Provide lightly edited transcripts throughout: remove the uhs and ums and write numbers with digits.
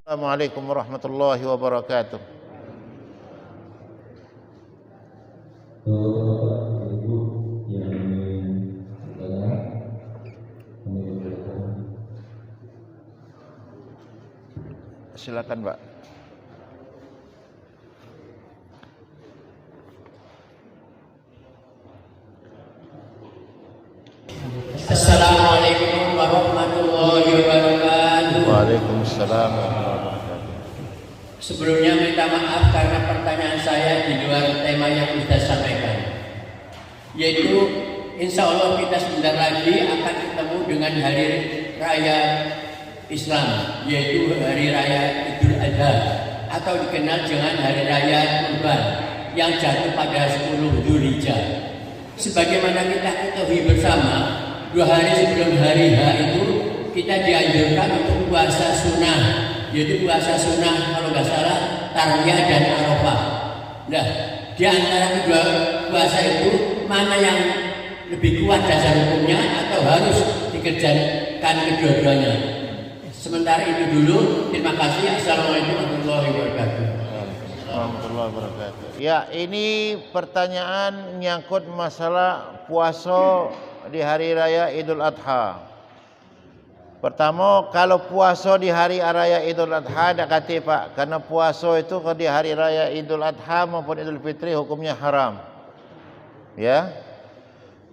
Assalamualaikum warahmatullahi wabarakatuh. Silakan, Pak. Assalamualaikum warahmatullahi wabarakatuh. Waalaikumsalam warahmatullahi wabarakatuh. Sebelumnya minta maaf karena pertanyaan saya di luar tema yang sudah sampaikan, yaitu insya Allah kita sebentar lagi akan ketemu dengan hari raya Islam, yaitu hari raya Idul Adha atau dikenal dengan hari raya Kurban yang jatuh pada 10 Dzulhijjah. Sebagaimana kita ketahui bersama, 2 hari sebelum hari H itu kita dianjurkan untuk puasa sunnah, yaitu puasa sunnah kalau nggak salah Tarwiyah dan Arafah. Nah, di antara kedua puasa itu mana yang lebih kuat dasar hukumnya atau harus dikerjakan kedua-duanya? Sementara itu dulu. Terima kasih. Assalamualaikum warahmatullahi wabarakatuh. Warahmatullahi wabarakatuh. Ya, ini pertanyaan menyangkut masalah puasa di hari raya Idul Adha. Pertama, kalau puasa di hari raya Idul Adha tak kata Pak, karena puasa itu di hari raya Idul Adha maupun Idul Fitri hukumnya haram. Ya.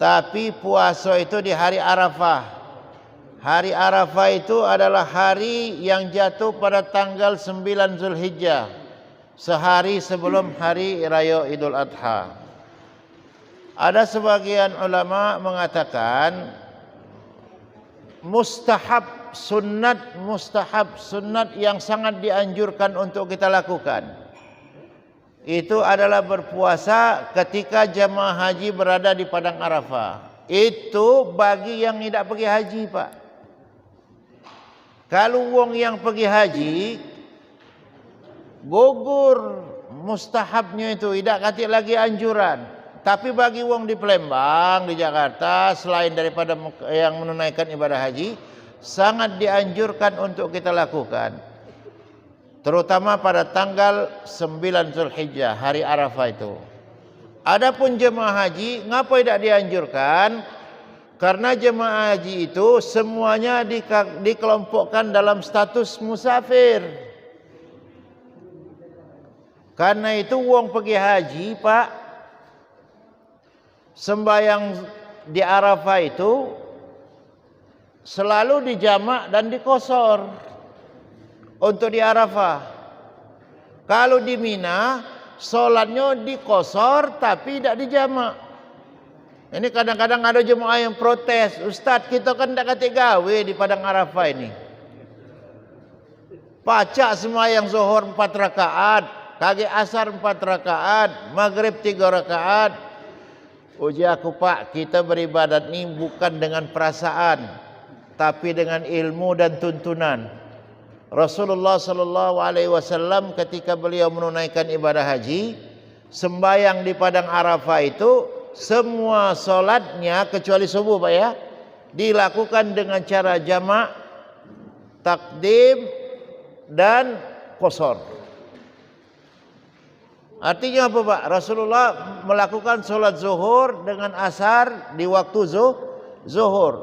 Tapi puasa itu di hari Arafah. Hari Arafah itu adalah hari yang jatuh pada tanggal 9 Zulhijjah, sehari sebelum hari raya Idul Adha. Ada sebagian ulama mengatakan mustahab sunnat yang sangat dianjurkan untuk kita lakukan itu adalah berpuasa ketika jemaah haji berada di padang Arafah. Itu bagi yang tidak pergi haji, Pak. Kalau wong yang pergi haji gugur mustahabnya itu, tidak kata lagi anjuran. Tapi bagi wong di Palembang, di Jakarta, selain daripada yang menunaikan ibadah haji, sangat dianjurkan untuk kita lakukan. Terutama pada tanggal 9 Zulhijjah, hari Arafah itu. Adapun jemaah haji, ngapa tidak dianjurkan? Karena jemaah haji itu semuanya dikelompokkan dalam status musafir. Karena itu wong pergi haji, Pak, sembahyang di Arafah itu selalu dijamak dan dikosor untuk di Arafah. Kalau di Mina, solatnya dikosor tapi tidak dijamak. Ini kadang-kadang ada jemaah yang protes, Ustadz kita kan tidak kata gawe di padang Arafah ini. Pacak sembahyang zuhur 4 rakaat, kaki asar 4 rakaat, maghrib 3 rakaat. Uji aku, Pak, kita beribadat ini bukan dengan perasaan, tapi dengan ilmu dan tuntunan. Rasulullah sallallahu alaihi wasallam ketika beliau menunaikan ibadah haji, sembahyang di padang Arafah itu semua solatnya kecuali subuh, Pak ya, dilakukan dengan cara jamak, takdim dan qasar. Artinya apa, Pak? Rasulullah melakukan solat zuhur dengan asar di waktu zuhur.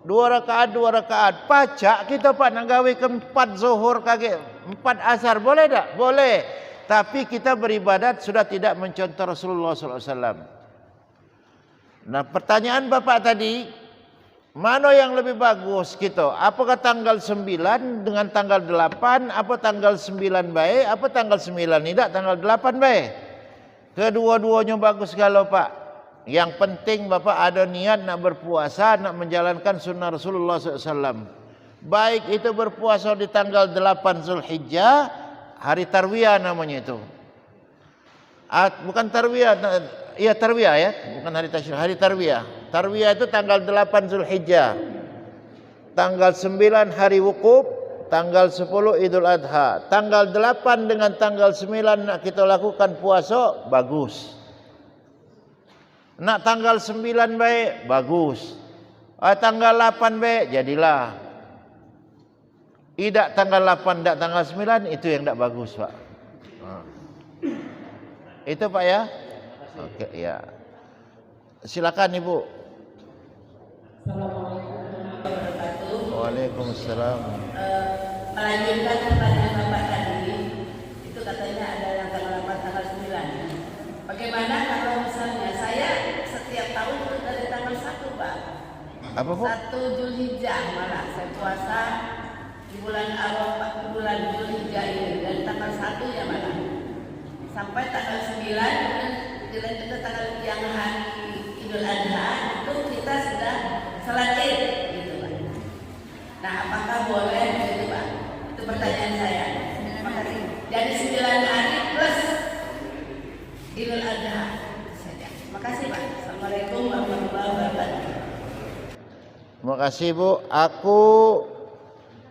2 rakaat. Pacak kita, Pak, nak gawe ke 4 zuhur kage 4 asar. Boleh tak? Boleh. Tapi kita beribadat sudah tidak mencontoh Rasulullah SAW. Nah, pertanyaan Bapak tadi, mana yang lebih bagus gitu? Apakah tanggal 9 dengan tanggal 8? Apa tanggal 9 baik? Apa tanggal 9 tidak? Tanggal 8 baik? Kedua-duanya bagus kalau, Pak. Yang penting Bapak ada niat nak berpuasa, nak menjalankan sunnah Rasulullah SAW. Baik itu berpuasa di tanggal 8 Zulhijjah, hari Tarwiyah namanya itu. Bukan Tarwiyah, iya Tarwiyah ya, bukan hari Tasyrik, hari Tarwiyah. Tarwiyah itu tanggal 8 Zulhijjah. Tanggal 9 hari wukuf, tanggal 10 Idul Adha. Tanggal 8 dengan tanggal 9 nak kita lakukan puasa, bagus. Nak tanggal 9 baik, bagus. Tanggal 8 baik, jadilah. Tidak tanggal 8, tidak tanggal 9, itu yang tidak bagus, Pak. Itu Pak ya. Oke ya. Silakan Ibu. Assalamualaikum warahmatullahi wabarakatuh. Waalaikumsalam. Melanjutkan pertanyaan Bapak tadi, itu katanya ada tanggal 8, tanggal 9. Bagaimana kalau misalnya saya setiap tahun itu dari tanggal 1, Pak? Apa Bu? 1 Zulhijjah malah saya puasa di bulan Arafah, bulan Zulhijjah ini dari tanggal 1 ya malah sampai tanggal 9, kemudian dilanjutkan tanggal yang hari Idul Adha itu kita sudah salat Id gitu Pak. Nah, apakah boleh begitu Pak? Itu pertanyaan saya. Terima kasih. Jadi 9 hari plus Idul Adha saja. Terima kasih Pak. Assalamualaikum warahmatullahi wabarakatuh. Terima kasih Bu. Aku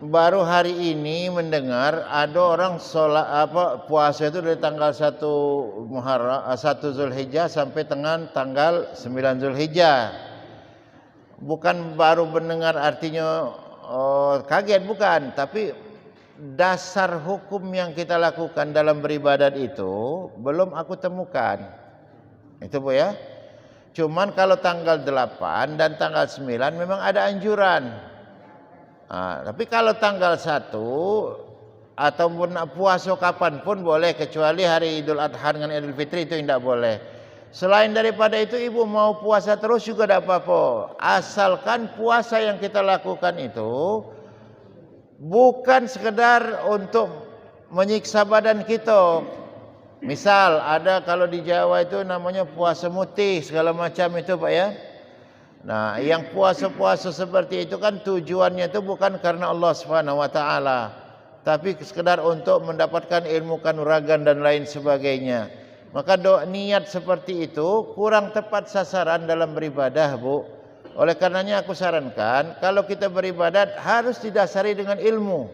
baru hari ini mendengar ada orang puasa itu dari tanggal 1 Muharram, 1 Zulhijjah sampai tanggal 9 Zulhijjah. Bukan baru mendengar artinya kaget, bukan, tapi dasar hukum yang kita lakukan dalam beribadat itu belum aku temukan. Itu Bu ya. Cuman kalau tanggal 8 dan tanggal 9 memang ada anjuran. Tapi kalau tanggal 1 ataupun puasa kapanpun boleh, kecuali hari Idul Adha dengan Idul Fitri itu tidak boleh. Selain daripada itu Ibu mau puasa terus juga tidak apa-apa. Asalkan puasa yang kita lakukan itu bukan sekedar untuk menyiksa badan kita. Misal ada kalau di Jawa itu namanya puasa mutih segala macam itu Pak ya. Nah, yang puasa-puasa seperti itu kan tujuannya itu bukan karena Allah Subhanahu wa taala, tapi sekedar untuk mendapatkan ilmu kanuragan dan lain sebagainya. Maka niat seperti itu kurang tepat sasaran dalam beribadah, Bu. Oleh karenanya aku sarankan kalau kita beribadat harus didasari dengan ilmu.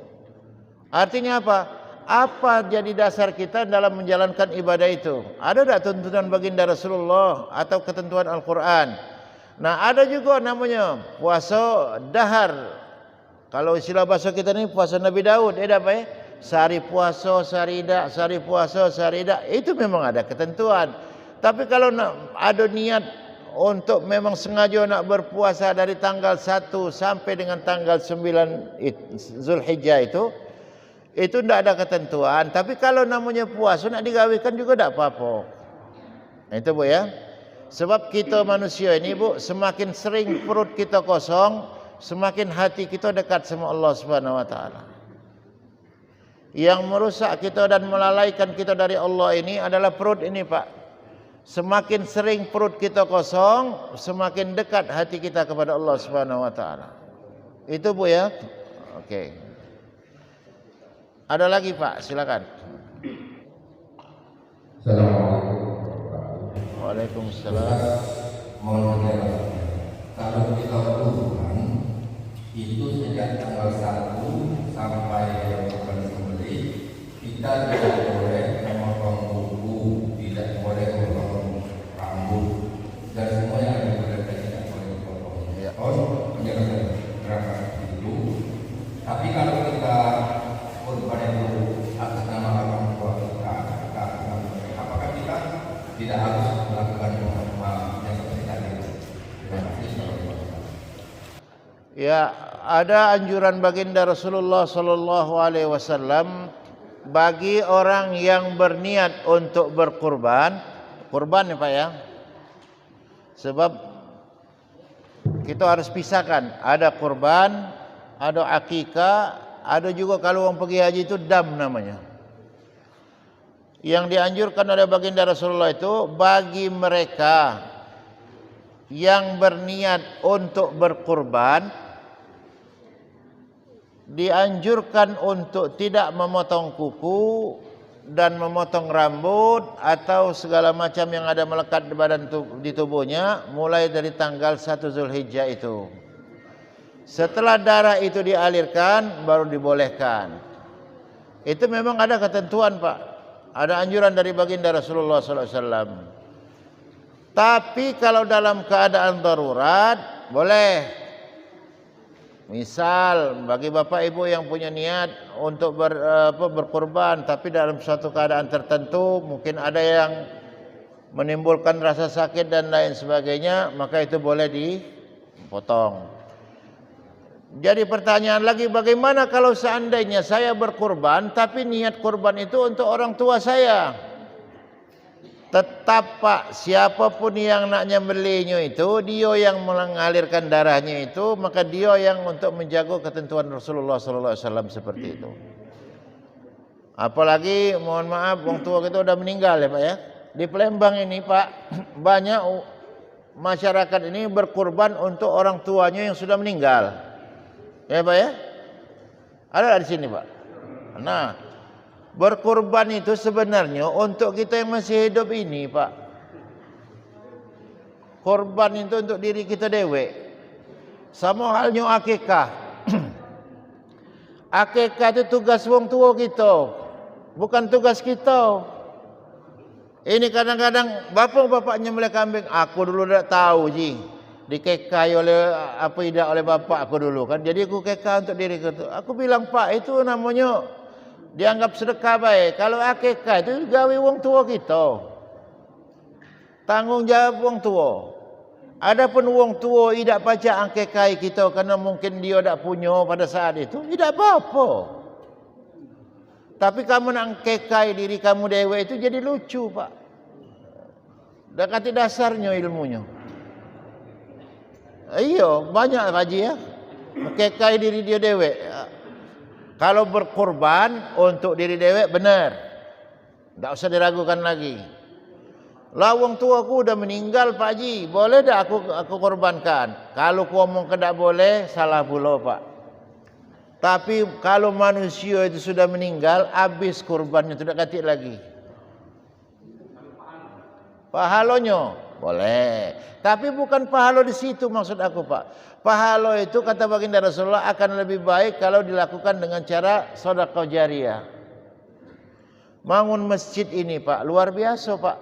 Artinya apa? Apa jadi dasar kita dalam menjalankan ibadah itu? Ada tak tuntunan baginda Rasulullah atau ketentuan Al-Quran? Nah, ada juga namanya puasa dahar. Kalau istilah bahasa kita ni puasa Nabi Daud, apa ya? Sehari puasa, sehari tidak, sehari puasa, sehari tidak. Itu memang ada ketentuan. Tapi kalau ada niat untuk memang sengaja nak berpuasa dari tanggal 1 sampai dengan tanggal 9 Zulhijjah itu tidak ada ketentuan. Tapi kalau namanya puasa nak digawikan juga tidak apa-apa. Itu Bu ya. Sebab kita manusia ini Bu, semakin sering perut kita kosong, semakin hati kita dekat sama Allah Subhanahu wa taala. Yang merusak kita dan melalaikan kita dari Allah ini adalah perut ini Pak. Semakin sering perut kita kosong, semakin dekat hati kita kepada Allah Subhanahu wa taala. Itu Bu ya. Oke. Ada lagi Pak, silakan. Assalamualaikum. Waalaikumsalam. Mohon maaf. Kalau kita Tuhan itu sejak tanggal 1 sampai bulan sembelih kita tidak boleh memotong kuku, tidak boleh memotong rambut, dan semua yang ada pada kita tidak boleh dipotong. Ya. Penjelasan berapa itu. Tapi kalau kita kurban itu atas nama orang tua kita, apakah kita tidak harus melakukan yang seperti tadi? Terima kasih. Ya, ada anjuran baginda Rasulullah sallallahu alaihi wasallam bagi orang yang berniat untuk berkurban, kurban ya Pak ya. Sebab kita harus pisahkan, ada kurban, ada akikah, ada juga kalau orang pergi haji itu dam namanya. Yang dianjurkan oleh baginda Rasulullah itu bagi mereka yang berniat untuk berkurban, dianjurkan untuk tidak memotong kuku dan memotong rambut atau segala macam yang ada melekat di badan di tubuhnya mulai dari tanggal 1 Zulhijjah itu. Setelah darah itu dialirkan baru dibolehkan. Itu memang ada ketentuan Pak. Ada anjuran dari baginda Rasulullah SAW. Tapi kalau dalam keadaan darurat boleh. Misal bagi bapak ibu yang punya niat untuk berkorban, tapi dalam suatu keadaan tertentu mungkin ada yang menimbulkan rasa sakit dan lain sebagainya, maka itu boleh dipotong. Jadi pertanyaan lagi, bagaimana kalau seandainya saya berkorban tapi niat korban itu untuk orang tua saya? Tetap Pak, siapapun yang nak nyembelihnya itu, dia yang mengalirkan darahnya itu, maka dia yang untuk menjaga ketentuan Rasulullah SAW seperti itu. Apalagi mohon maaf, orang tua kita udah meninggal ya Pak ya. Di Palembang ini Pak, banyak masyarakat ini berkorban untuk orang tuanya yang sudah meninggal. Ya Pak ya? Ada di sini Pak. Nah, berkorban itu sebenarnya untuk kita yang masih hidup ini Pak. Korban itu untuk diri kita dewe. Sama halnya akikah. Akikah itu tugas wong tua kita, bukan tugas kita. Ini kadang-kadang bapak nyembelih kambing, aku dulu tidak tahu ji. Dikekai oleh apa tidak oleh bapak aku dulu kan. Jadi aku kekah untuk diri aku. Aku bilang Pak, itu namanya dianggap sedekah baik. Kalau akikah itu gawe wong tua kita, tanggung jawab wong tua. Adapun wong tua tidak pacak akikah kita karena mungkin dia tidak punya pada saat itu, tidak apa-apa. Tapi kamu nak akikah diri kamu dewe itu jadi lucu Pak. Dah kata dasarnya ilmunya. Iya, banyak haji ya. Akikah diri dia dewe. Kalau berkorban untuk diri dewek benar, tidak usah diragukan lagi. Lawang tua aku udah meninggal Pak Haji, boleh tak aku korbankan? Kalau aku ngomong tidak boleh, salah pula Pak. Tapi kalau manusia itu sudah meninggal, habis korbannya tidak katik lagi. Pahalanya boleh, tapi bukan pahala di situ maksud aku Pak. Pahala itu kata baginda Rasulullah akan lebih baik kalau dilakukan dengan cara sedekah jariyah. Bangun masjid ini Pak, luar biasa Pak.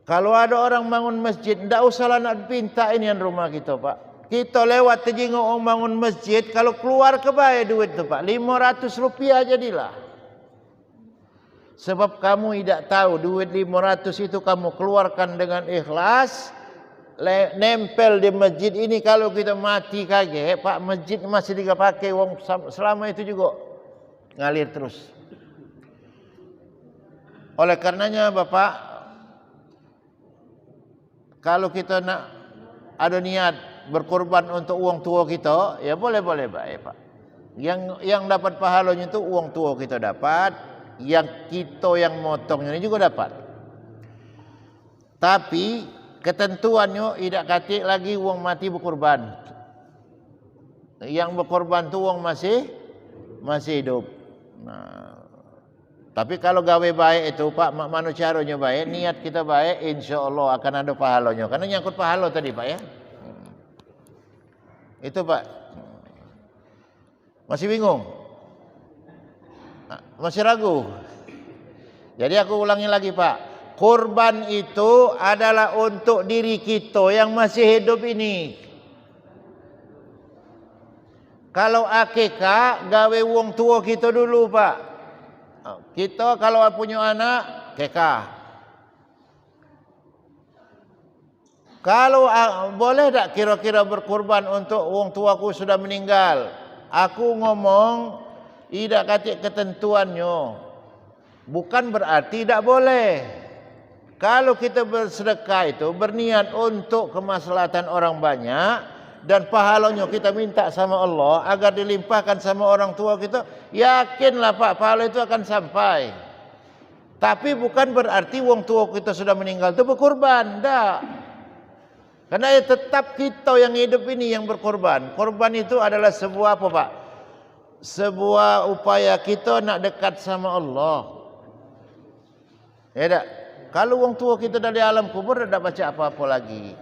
Kalau ada orang bangun masjid, tidak usahlah nak pinta ini yang rumah kita Pak. Kita lewat tejengok orang bangun masjid, kalau keluar ke bayar duit tu Pak, 500 rupiah jadilah. Sebab kamu tidak tahu duit 500 itu kamu keluarkan dengan ikhlas, nempel di masjid ini. Kalau kita mati kaget Pak, masjid masih dipakai wong selama itu juga ngalir terus. Oleh karenanya Bapak, kalau kita nak ada niat berkorban untuk uang tua kita, ya boleh Pak. Yang dapat pahalanya itu uang tua kita dapat, yang kita yang motongnya ini juga dapat. Tapi ketentuannya tidak katik lagi uang mati berkorban. Yang berkorban tu uang masih hidup. Nah, tapi kalau gawe baik itu Pak, mana caranya baik, niat kita baik, insya Allah akan ada pahalanya. Karena nyangkut pahala tadi Pak ya. Itu Pak. Masih bingung? Masih ragu? Jadi aku ulangi lagi Pak. Kurban itu adalah untuk diri kita yang masih hidup ini. Kalau akikah, gawe wong tua kita dulu Pak. Kita kalau punya anak, kekah. Kalau boleh tak kira-kira berkorban untuk wong tuaku sudah meninggal? Aku ngomong tidak katik ketentuannya. Bukan berarti tidak boleh. Kalau kita bersedekah itu berniat untuk kemaslahatan orang banyak dan pahalanya kita minta sama Allah agar dilimpahkan sama orang tua kita, yakinlah Pak, pahala itu akan sampai. Tapi bukan berarti wong tua kita sudah meninggal itu berkorban, tidak. Karena tetap kita yang hidup ini yang berkorban. Korban itu adalah sebuah apa Pak? Sebuah upaya kita nak dekat sama Allah. Ya tak? Kalau wong tua kita dari alam kubur tidak baca apa-apa lagi.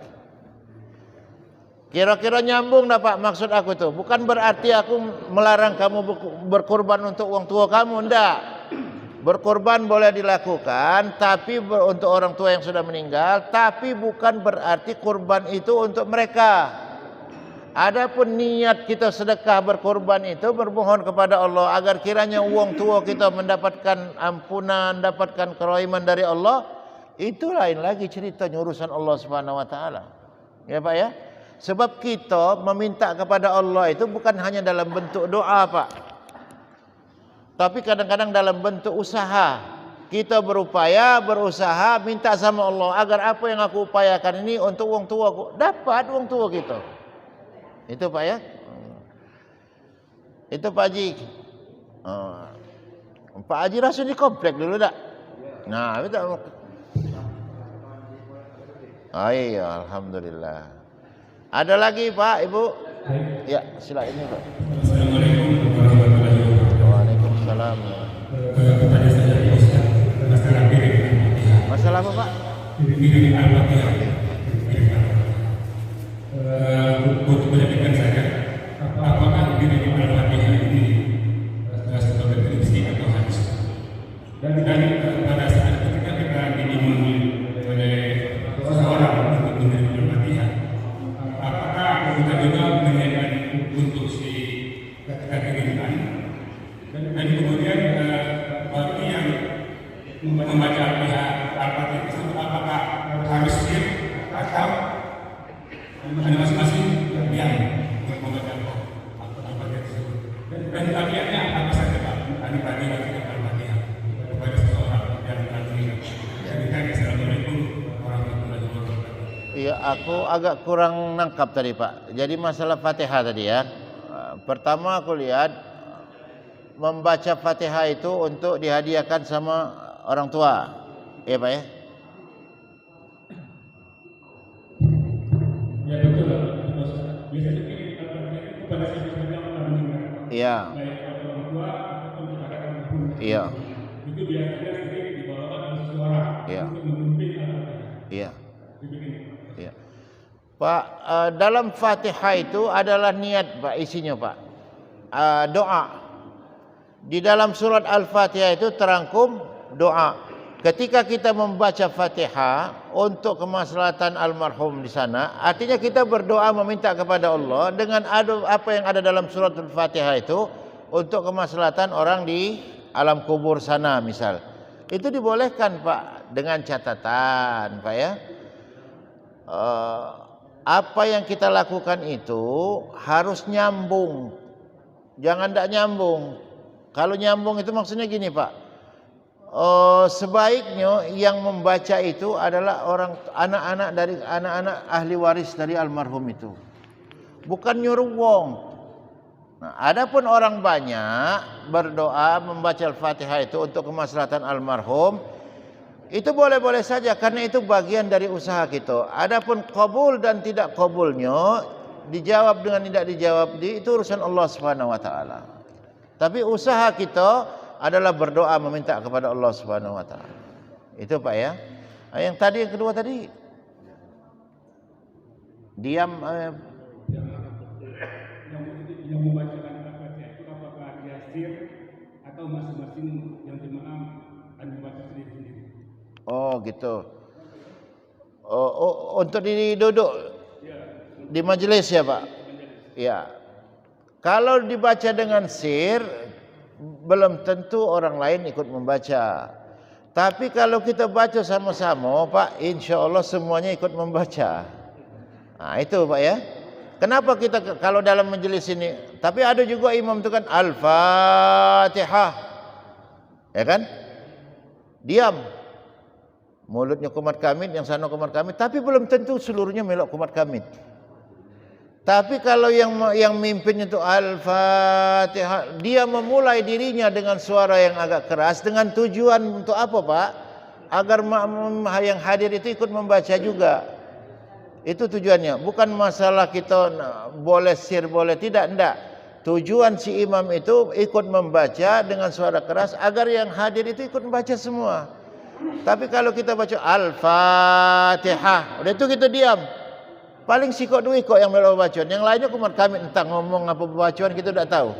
Kira-kira nyambung tak Pak maksud aku tu? Bukan berarti aku melarang kamu berkorban untuk wong tua kamu, tidak. Berkorban boleh dilakukan, tapi untuk orang tua yang sudah meninggal, tapi bukan berarti korban itu untuk mereka. Adapun niat kita sedekah berkorban itu bermohon kepada Allah agar kiranya wong tua kita mendapatkan ampunan, mendapatkan kerahiman dari Allah, itu lain lagi ceritanya urusan Allah Subhanahu wa taala. Ya Pak ya. Sebab kita meminta kepada Allah itu bukan hanya dalam bentuk doa, Pak. Tapi kadang-kadang dalam bentuk usaha. Kita berusaha minta sama Allah agar apa yang aku upayakan ini untuk wong tua aku dapat wong tua kita. Itu Pak ya. Itu Pak Haji. Pak Haji rasa di komplek dulu tak? Nah, betul. Oh iya, alhamdulillah. Ada lagi Pak, Ibu? Ya, silakan ini Pak. Assalamualaikum warahmatullahi wabarakatuh. Waalaikumsalam. Kepada saya Ustaz, masalah diri. Masalah apa Pak? Diri Al-Fatihah. Untuk menyampaikan saja, apakah diri Al-Fatihah ini sebagai prinsip atau hadis? Dan pada saat ketika kita diimami oleh seseorang untuk menerima Al-Fatihah, apakah kita juga menyiapkan untuk si kekiriman? Dan kemudian bagi yang membaca Al-Fatihah itu apakah harus sir atau ada masing-masing yang membaca Al-Fatihah tersebut? Dan tabiatnya apa saja Pak? Tadi Al-Fatihah kepada seseorang yang mengalami. Assalamualaikum warahmatullahi wabarakatuh. Iya, aku agak kurang nangkap tadi Pak. Jadi masalah Fatihah tadi ya. Pertama aku lihat membaca Fatihah itu untuk dihadiahkan sama orang tua. Iya Pak ya? Ya betul Pak. Biasanya Al-Fatihah itu pada siapa yang mendengar. Iya. Baik kepada orang tua ataupun kepada almarhum. Iya. Itu biasanya sering dibawakan oleh seseorang Iya. untuk memimpin Al-Fatihah. Iya. Begini. Iya. Pak, dalam Fatihah itu adalah niat Pak, isinya Pak. Doa. Di dalam surat Al-Fatihah itu terangkum doa. Ketika kita membaca Fatihah untuk kemaslahatan almarhum di sana, artinya kita berdoa meminta kepada Allah dengan apa yang ada dalam surat Al-Fatihah itu untuk kemaslahatan orang di alam kubur sana misal. Itu dibolehkan Pak, dengan catatan Pak ya. Apa yang kita lakukan itu harus nyambung. Jangan tidak nyambung. Kalau nyambung itu maksudnya gini Pak. Sebaiknya yang membaca itu adalah anak-anak ahli waris dari almarhum itu. Bukan nyuruh wong. Nah, adapun orang banyak berdoa membaca Al-Fatihah itu untuk kemaslahatan almarhum, itu boleh-boleh saja karena itu bagian dari usaha kita. Adapun qabul dan tidak qabulnya, dijawab dengan tidak dijawab, itu urusan Allah Subhanahu wa taala. Tapi usaha kita adalah berdoa meminta kepada Allah Subhanahu wa taala. Itu Pak ya. Yang tadi yang kedua tadi diam Yang membacakan Al-Fatihah itu apakah dia sir atau masing-masing yang jemaah akan membaca sendiri-sendiri? Oh gitu. Untuk duduk di majelis ya Pak. Ya. Kalau dibaca dengan sir, belum tentu orang lain ikut membaca. Tapi kalau kita baca sama-sama Pak, insya Allah semuanya ikut membaca. Nah itu Pak ya. Kenapa kita kalau dalam majelis ini, tapi ada juga imam itu kan Al-Fatihah, ya kan? Diam, mulutnya kumat kamit, yang sana kumat kamit, tapi belum tentu seluruhnya melok kumat kamit. Tapi kalau yang mimpin itu Al-Fatihah, dia memulai dirinya dengan suara yang agak keras dengan tujuan untuk apa Pak? Agar makmum yang hadir itu ikut membaca juga. Itu tujuannya, bukan masalah kita boleh sir boleh tidak, enggak. Tujuan si imam itu ikut membaca dengan suara keras agar yang hadir itu ikut membaca semua. Tapi kalau kita baca Al-Fatihah, udah itu kita diam. Paling sikok dua kok yang melo bacaan, yang lainnya kumat kami entah ngomong apa bacaan kita tidak tahu.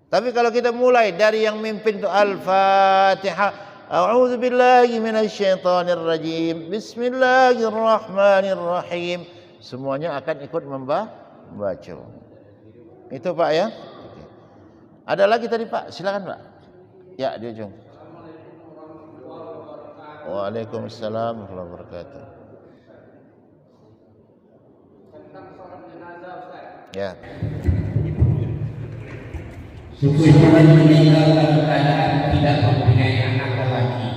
Tapi kalau kita mulai dari yang mimpin itu Al-Fatihah, A'udzu billahi minasyaitonir rajim. Bismillahirrahmanirrahim. Semuanya akan ikut baca. Itu Pak ya. Oke. Ada lagi tadi Pak, silakan Pak. Ya, di ujung. Waalaikumsalam warahmatullahi wabarakatuh. Ya. Seseorang meninggal dalam keadaan tidak mempunyai anak lelaki,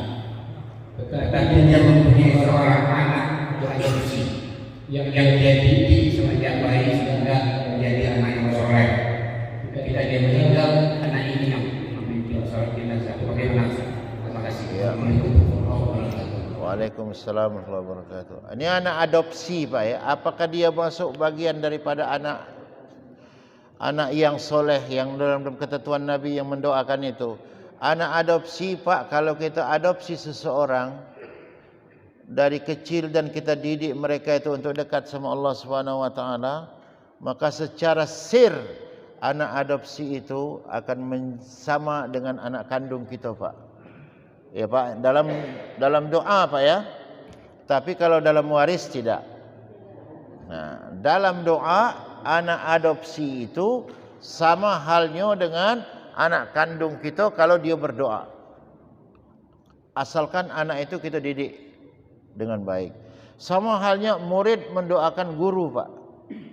tetapi dia mempunyai seorang anak adopsi yang dia didik semenjak bayi sehingga menjadi anak yang soleh. Ketika dia meninggal, anak ini yang memimpin sholat jenazah. Bagaimana? Terima kasih. Waalaikumsalam warahmatullahi wabarakatuh. Ini anak adopsi Pak ya. Apakah dia masuk bagian daripada anak yang soleh yang dalam ketentuan Nabi yang mendoakan itu? Anak adopsi Pak, kalau kita adopsi seseorang dari kecil dan kita didik mereka itu untuk dekat sama Allah Subhanahu wa taala, maka secara sir anak adopsi itu akan sama dengan anak kandung kita Pak. Ya Pak, dalam doa Pak ya. Tapi kalau dalam waris tidak. Nah, dalam doa anak adopsi itu sama halnya dengan anak kandung kita kalau dia berdoa. Asalkan anak itu kita didik dengan baik. Sama halnya murid mendoakan guru Pak.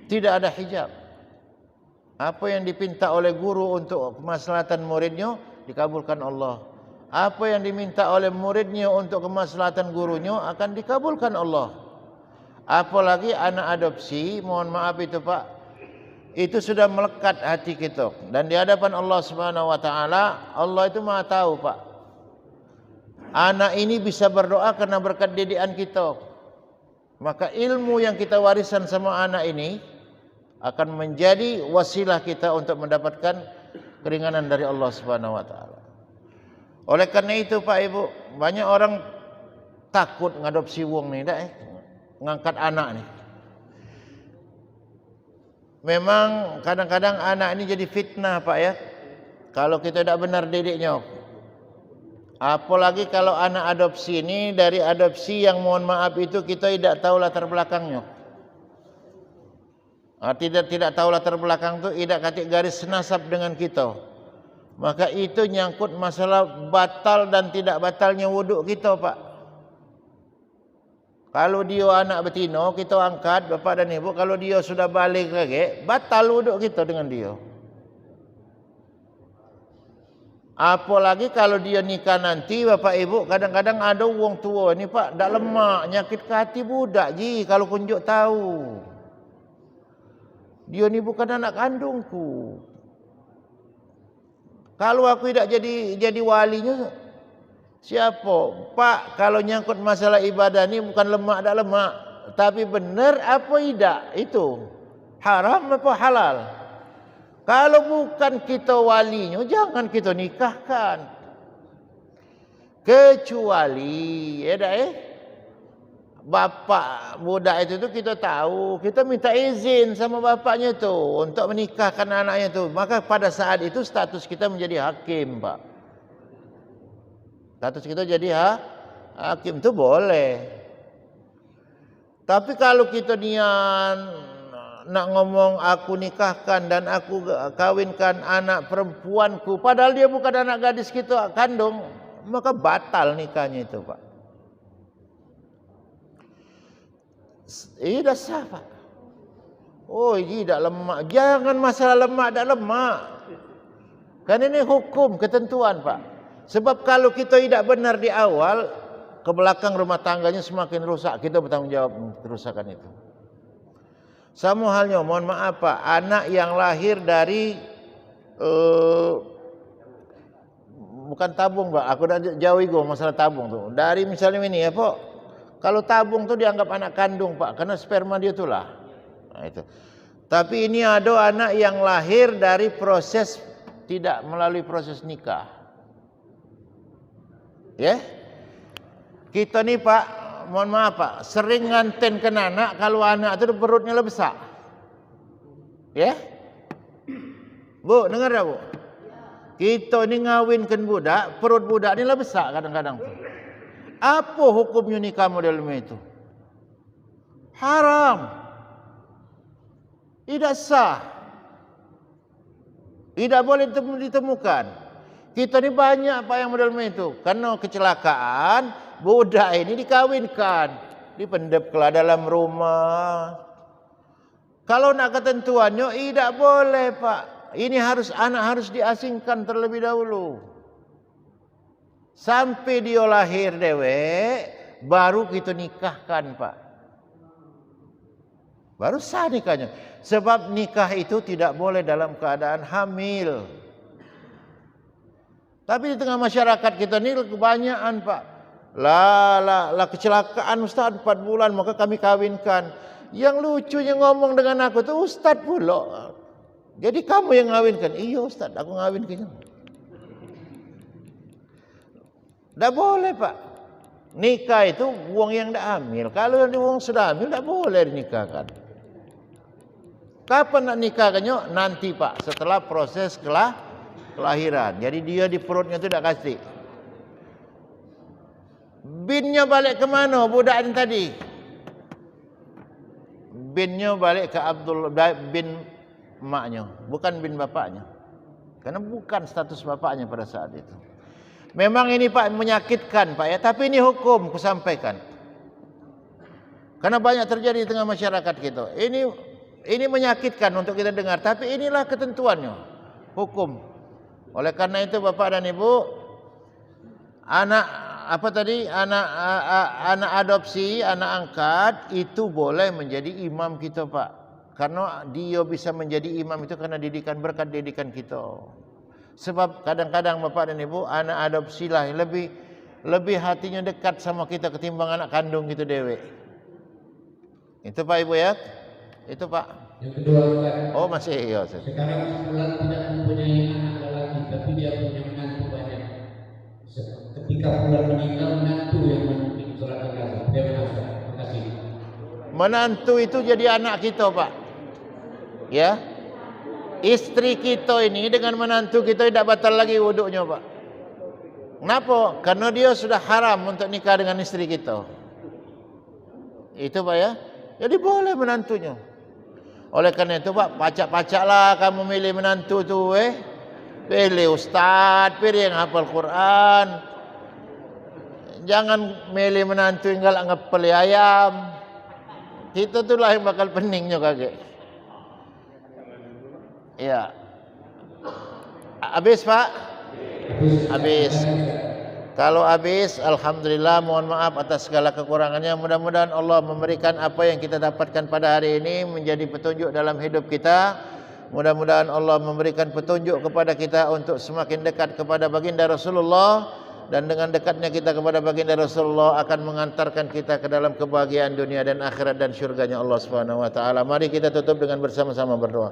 Tidak ada hijab. Apa yang dipinta oleh guru untuk kemaslahatan muridnya dikabulkan Allah. Apa yang diminta oleh muridnya untuk kemaslahatan gurunya akan dikabulkan Allah. Apalagi anak adopsi, mohon maaf itu Pak, itu sudah melekat hati kita. Dan di hadapan Allah Subhanahu wa taala, Allah itu Maha tahu Pak. Anak ini bisa berdoa karena berkat didikan kita. Maka ilmu yang kita warisan sama anak ini akan menjadi wasilah kita untuk mendapatkan keringanan dari Allah Subhanahu wa taala. Oleh karena itu Pak Ibu, banyak orang takut ngadopsi wong nih dah ngangkat anak nih. Memang kadang-kadang anak ini jadi fitnah Pak ya. Kalau kita tidak benar didiknya. Apalagi kalau anak adopsi ini dari adopsi yang mohon maaf itu kita tidak tahu latar belakangnya. Tidak tahu latar belakang itu tidak katik garis nasab dengan kita. Maka itu nyangkut masalah batal dan tidak batalnya wuduk kita Pak. Kalau dia anak betina kita angkat bapak dan ibu. Kalau dia sudah balik lagi batal wuduk kita dengan dia. Apalagi kalau dia nikah nanti bapak ibu, kadang-kadang ada wong tua ni Pak dak lemak nyakit ke hati budak ji kalau kunjuk tahu. Dia ni bukan anak kandungku. Kalau aku tidak jadi walinya, siapa? Pak, kalau nyangkut masalah ibadah ni bukan lemak tak lemak, tapi benar apa tidak itu? Haram apa halal? Kalau bukan kita walinya, jangan kita nikahkan. Kecuali, bapak budak itu tu kita tahu, kita minta izin sama bapaknya tu untuk menikahkan anaknya tu. Maka pada saat itu status kita menjadi hakim, Pak. Status kita jadi hakim tu boleh. Tapi kalau kita niat nak ngomong aku nikahkan dan aku kawinkan anak perempuanku, padahal dia bukan anak gadis kita kandung, maka batal nikahnya itu, Pak. Dah sah Pak. Oh ini tak lemak. Jangan masalah lemak tak lemak. Kan ini hukum ketentuan Pak. Sebab kalau kita tidak benar di awal, ke belakang rumah tangganya semakin rusak. Kita bertanggung jawab kerusakan itu. Sama halnya, mohon maaf Pak, anak yang lahir dari bukan tabung Pak. Aku dah jauh ego masalah tabung tu. Dari misalnya ini ya Pak. Kalau tabung tu dianggap anak kandung Pak, karena sperma dia itulah. Nah, itu. Tapi ini ada anak yang lahir dari proses tidak melalui proses nikah. Ya, kita ni Pak, mohon maaf Pak, sering nganten ke anak kalau anak tu perutnya lebih besar. Ya, Bu, dengar tak Bu? Kita ni ngawinkan budak, perut budak ni lebih besar kadang-kadang tu. Apa hukumnya nikah model itu? Haram. Tidak sah. Tidak boleh ditemukan. Kita ni banyak Pak yang model itu. Karena kecelakaan, budak ini dikawinkan. Dipendap ke dalam rumah. Kalau nak ketentuannya, tidak boleh Pak. Ini anak harus diasingkan terlebih dahulu. Sampai dia lahir dewek, baru kita nikahkan Pak. Baru sah nikahnya. Sebab nikah itu tidak boleh dalam keadaan hamil. Tapi di tengah masyarakat kita ni kebanyakan Pak. Lah kecelakaan Ustaz 4 bulan maka kami kawinkan. Yang lucunya ngomong dengan aku tu Ustaz pula. Jadi kamu yang ngawinkan? Iya Ustaz, aku ngawinkan. Tak boleh Pak. Nikah itu wong yang dah hamil. Kalau wong sudah hamil tak boleh dinikahkan. Kapan nak nikahkannya? Nanti Pak, setelah proses kelahiran. Jadi dia di perutnya tu tak kasih. Binnya balik ke mana budak ini tadi? Binnya balik ke Abdul bin maknya, bukan bin bapaknya. Karena bukan status bapaknya pada saat itu. Memang ini Pak menyakitkan Pak ya, tapi ini hukum kusampaikan. Karena banyak terjadi di tengah masyarakat kita. Ini menyakitkan untuk kita dengar, tapi inilah ketentuannya, hukum. Oleh karena itu Bapak dan Ibu, anak adopsi, anak angkat itu boleh menjadi imam kita Pak. Karena dia bisa menjadi imam itu karena berkat didikan kita. Sebab kadang-kadang Bapak dan Ibu, anak adopsi lah yang lebih hatinya dekat sama kita ketimbang anak kandung kita dewek. Itu Pak Ibu ya. Itu Pak. Yang kedua Ustaz. Oh masih iya. Sekarang Fulan tidak mempunyai anak lelaki, tapi dia punya menantu banyak. Ketika Fulan meninggal, menantu yang memimpin sholat jenazah. Dia menazah. Terima kasih. Menantu itu jadi anak kita Pak. Ya. Istri kita ini dengan menantu kita tidak batal lagi wuduknya Pak. Kenapa? Karena dia sudah haram untuk nikah dengan istri kita. Itu Pak ya. Jadi boleh menantunya. Oleh karena itu Pak, pacak-pacaklah kamu milih menantu tu Pilih ustaz, pilih yang hafal Quran. Jangan milih menantu yang galak ngepeli ayam. Kita itulah yang bakal peningnya kakek. Ya. Habis Pak? Habis. Kalau habis, alhamdulillah, mohon maaf atas segala kekurangannya. Mudah-mudahan Allah memberikan apa yang kita dapatkan pada hari ini menjadi petunjuk dalam hidup kita. Mudah-mudahan Allah memberikan petunjuk kepada kita untuk semakin dekat kepada baginda Rasulullah, dan dengan dekatnya kita kepada baginda Rasulullah akan mengantarkan kita ke dalam kebahagiaan dunia dan akhirat dan syurganya Allah Subhanahu wa taala. Mari kita tutup dengan bersama-sama berdoa.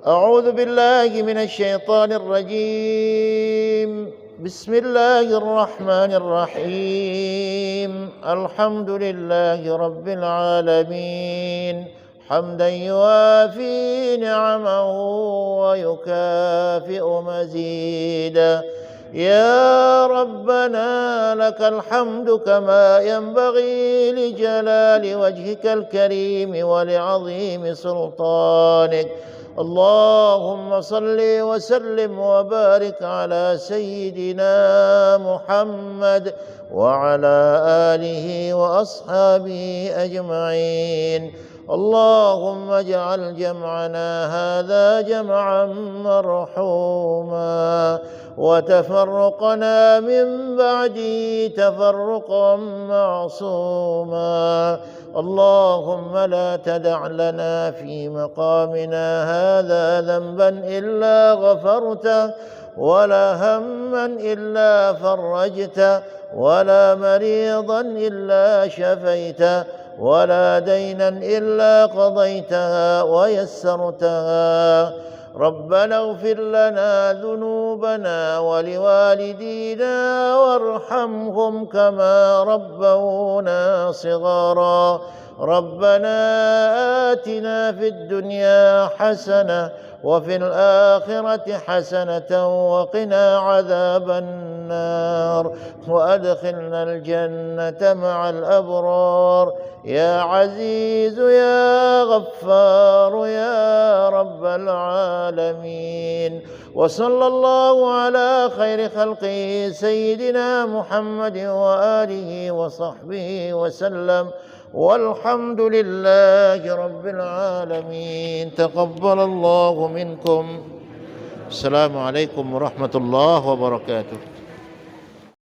A'udzu billahi minasyaitonir rajim. Bismillahirrahmanirrahim. Alhamdulillahi rabbil alamin. Hamdan yuafi ni'amahu wa yukafi'u mazida. Ya Rabbana lakal hamdu kama yanbaghi li jalali wajhikal karim wa li'azimi sultanik. اللهم صل وسلم وبارك على سيدنا محمد وعلى آله وأصحابه أجمعين. اللهم اجعل جمعنا هذا جمعا مرحوما وتفرقنا من بعده تفرقا معصوما. اللهم لا تدع لنا في مقامنا هذا ذنبا إلا غفرته ولا هما إلا فرجته ولا مريضا إلا شفيته ولا دينا إلا قضيتها ويسرتها. ربنا اغفر لنا ذنوبنا ولوالدينا وارحمهم كما ربونا صغارا. ربنا آتنا في الدنيا حسنة وفي الآخرة حسنة وقنا عذاب النار وأدخلنا الجنة مع الأبرار يا عزيز يا غفار يا رب العالمين. وصلى الله على خير خلقه سيدنا محمد وآله وصحبه وسلم والحمد لله رب العالمين. تقبل الله منكم. السلام عليكم ورحمة الله وبركاته.